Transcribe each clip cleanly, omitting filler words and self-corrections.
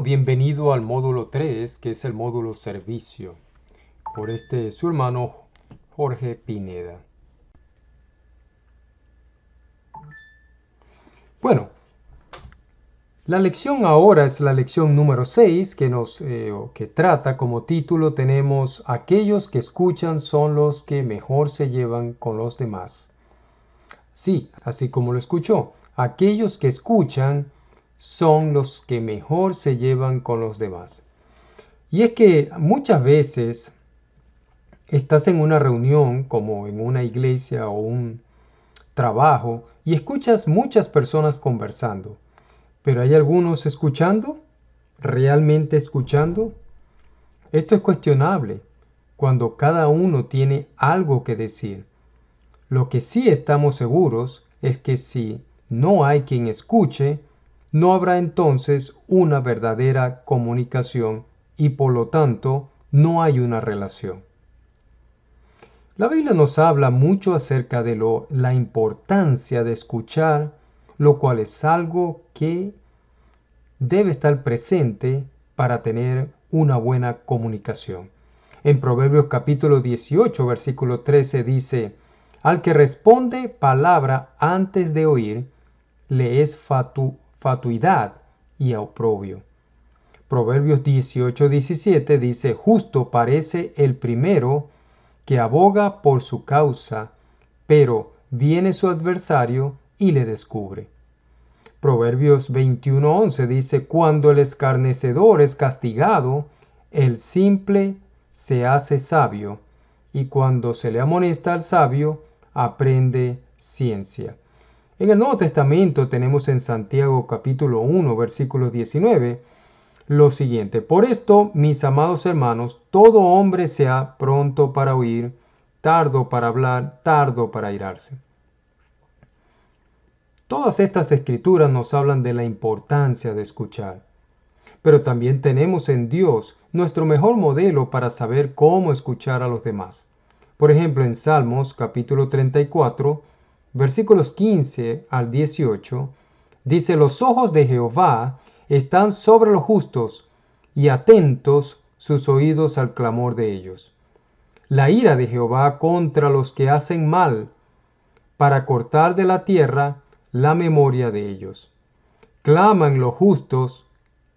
bienvenido al módulo 3, que es el módulo servicio, por su hermano Jorge Pineda. Bueno, la lección ahora es la lección número 6, que trata como título tenemos aquellos que escuchan son los que mejor se llevan con los demás. Sí, así como lo escuchó, aquellos que escuchan son los que mejor se llevan con los demás. Y es que muchas veces estás en una reunión, como en una iglesia o un trabajo, y escuchas muchas personas conversando. Pero ¿hay algunos escuchando? ¿Realmente escuchando? Esto es cuestionable cuando cada uno tiene algo que decir. Lo que sí estamos seguros es que si no hay quien escuche, no habrá entonces una verdadera comunicación y por lo tanto no hay una relación. La Biblia nos habla mucho acerca de la importancia de escuchar, lo cual es algo que debe estar presente para tener una buena comunicación. En Proverbios capítulo 18, versículo 13 dice, al que responde palabra antes de oír, le es fatuidad y oprobio. Proverbios 18, 17 dice, justo parece el primero que aboga por su causa, pero viene su adversario y le descubre. Proverbios 21:11 dice, cuando el escarnecedor es castigado, el simple se hace sabio, y cuando se le amonesta al sabio, aprende ciencia. En el Nuevo Testamento tenemos en Santiago capítulo 1, versículo 19, lo siguiente, por esto, mis amados hermanos, todo hombre sea pronto para oír, tardo para hablar, tardo para airarse. Todas estas escrituras nos hablan de la importancia de escuchar. Pero también tenemos en Dios nuestro mejor modelo para saber cómo escuchar a los demás. Por ejemplo, en Salmos capítulo 34, versículos 15 al 18, dice, los ojos de Jehová están sobre los justos y atentos sus oídos al clamor de ellos. La ira de Jehová contra los que hacen mal, para cortar de la tierra la memoria de ellos. Claman los justos,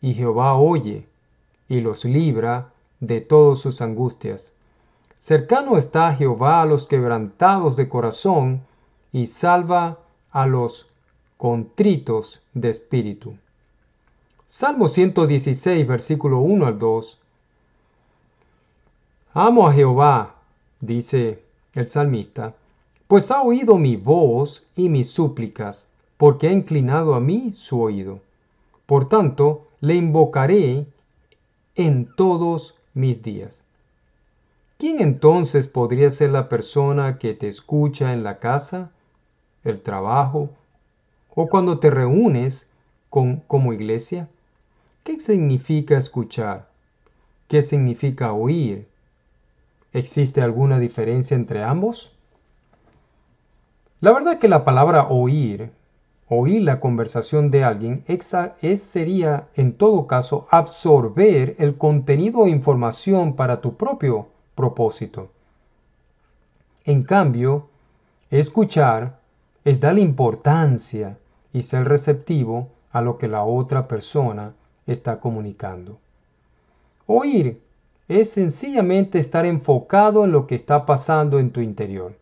y Jehová oye, y los libra de todas sus angustias. Cercano está Jehová a los quebrantados de corazón, y salva a los contritos de espíritu. Salmo 116, versículo 1 al 2. Amo a Jehová, dice el salmista, pues ha oído mi voz y mis súplicas, porque ha inclinado a mí su oído. Por tanto, le invocaré en todos mis días. ¿Quién entonces podría ser la persona que te escucha en la casa, el trabajo o cuando te reúnes como iglesia? ¿Qué significa escuchar? ¿Qué significa oír? ¿Existe alguna diferencia entre ambos? La verdad que la palabra oír la conversación de alguien sería en todo caso absorber el contenido o información para tu propio propósito. En cambio, escuchar es dar importancia y ser receptivo a lo que la otra persona está comunicando. Oír es sencillamente estar enfocado en lo que está pasando en tu interior.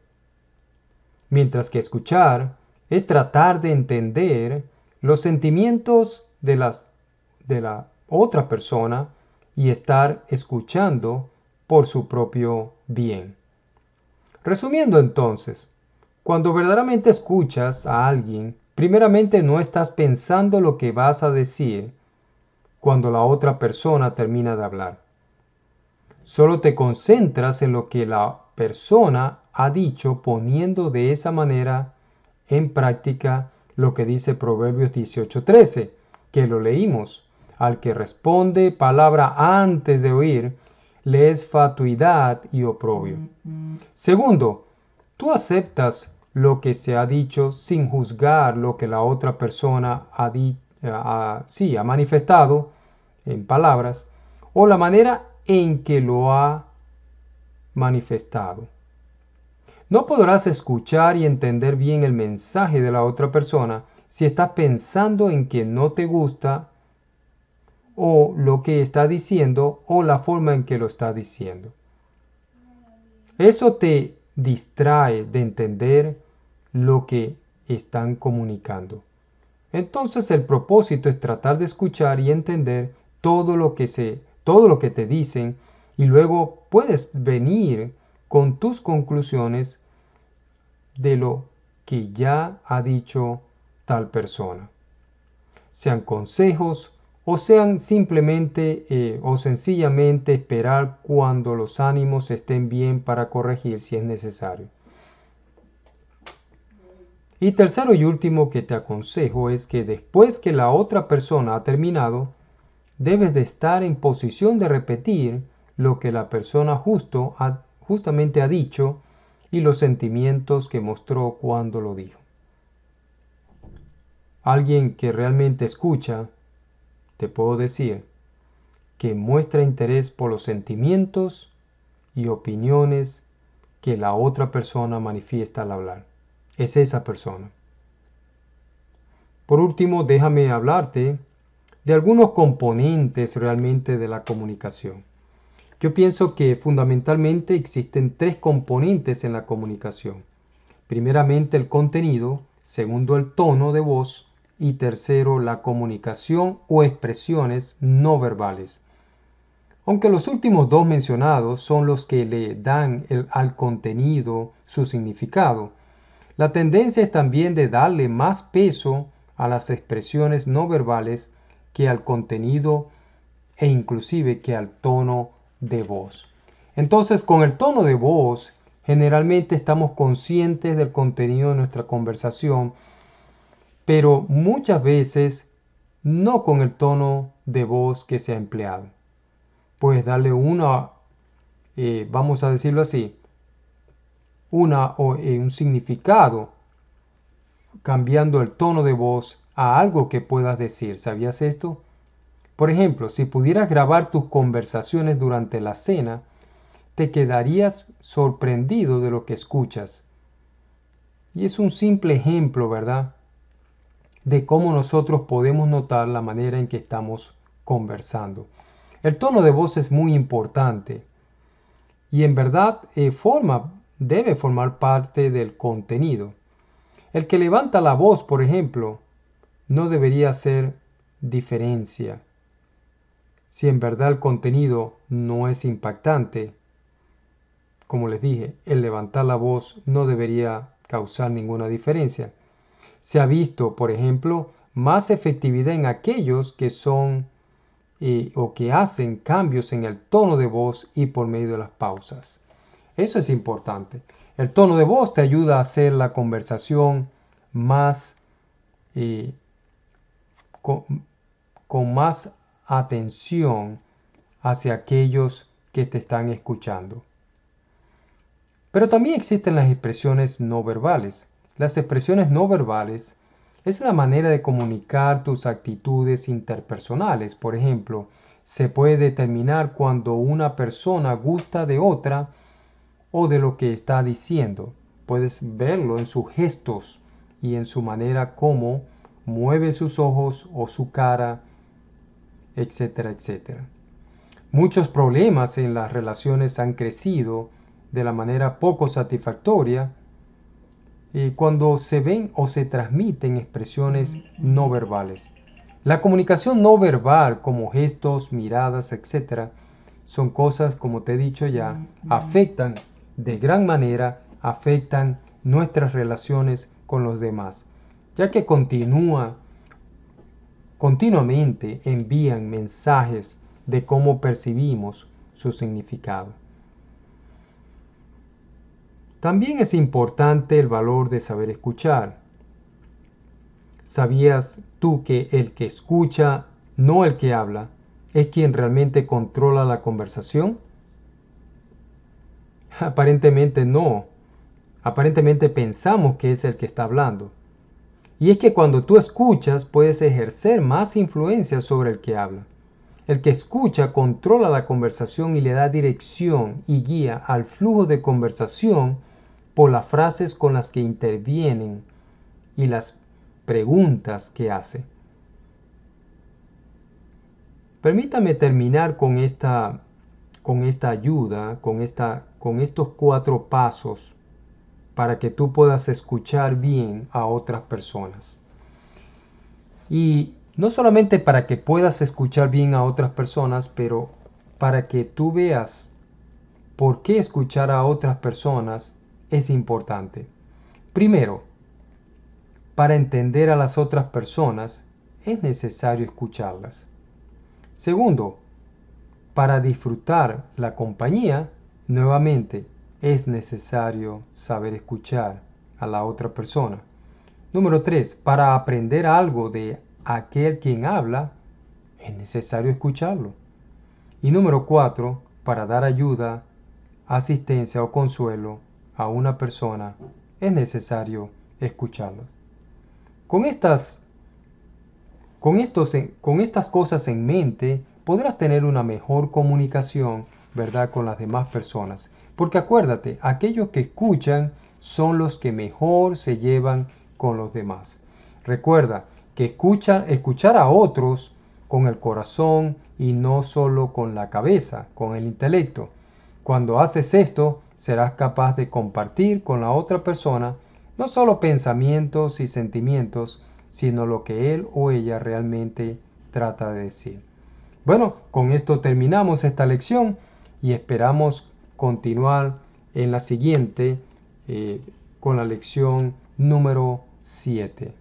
Mientras que escuchar es tratar de entender los sentimientos de la otra persona y estar escuchando por su propio bien. Resumiendo entonces, cuando verdaderamente escuchas a alguien, primeramente no estás pensando lo que vas a decir cuando la otra persona termina de hablar. Solo te concentras en lo que la persona ha dicho, poniendo de esa manera en práctica lo que dice Proverbios 18:13, que lo leímos. Al que responde palabra antes de oír, le es fatuidad y oprobio. Segundo, tú aceptas lo que se ha dicho sin juzgar lo que la otra persona ha manifestado en palabras, o la manera en que lo ha manifestado. No podrás escuchar y entender bien el mensaje de la otra persona si estás pensando en que no te gusta o lo que está diciendo o la forma en que lo está diciendo. Eso te distrae de entender lo que están comunicando. Entonces el propósito es tratar de escuchar y entender todo lo que te dicen, y luego puedes venir con tus conclusiones de lo que ya ha dicho tal persona. Sean consejos o sean simplemente o sencillamente esperar cuando los ánimos estén bien para corregir si es necesario. Y tercero y último que te aconsejo es que después que la otra persona ha terminado, debes de estar en posición de repetir lo que la persona justamente ha dicho y los sentimientos que mostró cuando lo dijo. Alguien que realmente escucha, te puedo decir, que muestra interés por los sentimientos y opiniones que la otra persona manifiesta al hablar. Es esa persona. Por último, déjame hablarte de algunos componentes realmente de la comunicación. Yo pienso que fundamentalmente existen 3 componentes en la comunicación. Primeramente, el contenido, segundo, el tono de voz y tercero, la comunicación o expresiones no verbales. Aunque los últimos 2 mencionados son los que le dan al contenido su significado, la tendencia es también de darle más peso a las expresiones no verbales que al contenido e inclusive que al tono de voz. Entonces, con el tono de voz, generalmente estamos conscientes del contenido de nuestra conversación, pero muchas veces no con el tono de voz que se ha empleado. Puedes darle vamos a decirlo así, un significado cambiando el tono de voz a algo que puedas decir. ¿Sabías esto? Por ejemplo, si pudieras grabar tus conversaciones durante la cena, te quedarías sorprendido de lo que escuchas. Y es un simple ejemplo, ¿verdad?, de cómo nosotros podemos notar la manera en que estamos conversando. El tono de voz es muy importante y en verdad debe formar parte del contenido. El que levanta la voz, por ejemplo, no debería hacer diferencia. Si en verdad el contenido no es impactante, como les dije, el levantar la voz no debería causar ninguna diferencia. Se ha visto, por ejemplo, más efectividad en aquellos que son o que hacen cambios en el tono de voz y por medio de las pausas. Eso es importante. El tono de voz te ayuda a hacer la conversación más con más atención hacia aquellos que te están escuchando. Pero también existen las expresiones no verbales. Las expresiones no verbales es la manera de comunicar tus actitudes interpersonales. Por ejemplo, se puede determinar cuando una persona gusta de otra o de lo que está diciendo. Puedes verlo en sus gestos y en su manera como mueve sus ojos o su cara, etcétera, etcétera. Muchos problemas en las relaciones han crecido de la manera poco satisfactoria cuando se ven o se transmiten expresiones no verbales. La comunicación no verbal, como gestos, miradas, etcétera, son cosas, como te he dicho ya, afectan de gran manera, afectan nuestras relaciones con los demás, ya que continuamente envían mensajes de cómo percibimos su significado. También es importante el valor de saber escuchar. ¿Sabías tú que el que escucha, no el que habla, es quien realmente controla la conversación? Aparentemente no. Aparentemente pensamos que es el que está hablando. Y es que cuando tú escuchas puedes ejercer más influencia sobre el que habla. El que escucha controla la conversación y le da dirección y guía al flujo de conversación por las frases con las que intervienen y las preguntas que hace. Permítame terminar con esta ayuda, con estos 4 pasos para que tú puedas escuchar bien a otras personas. Y no solamente para que puedas escuchar bien a otras personas, pero para que tú veas por qué escuchar a otras personas es importante. Primero, para entender a las otras personas es necesario escucharlas. Segundo, para disfrutar la compañía, nuevamente es necesario saber escuchar a la otra persona. Número 3, para aprender algo de aquel quien habla, es necesario escucharlo. Y número 4, para dar ayuda, asistencia o consuelo a una persona, es necesario escucharlos. Con estas cosas en mente, podrás tener una mejor comunicación, ¿verdad?, con las demás personas. Porque acuérdate, aquellos que escuchan son los que mejor se llevan con los demás. Recuerda que escuchar a otros con el corazón y no solo con la cabeza, con el intelecto. Cuando haces esto, serás capaz de compartir con la otra persona no solo pensamientos y sentimientos, sino lo que él o ella realmente trata de decir. Bueno, con esto terminamos esta lección y esperamos continuar en la siguiente con la lección número 7.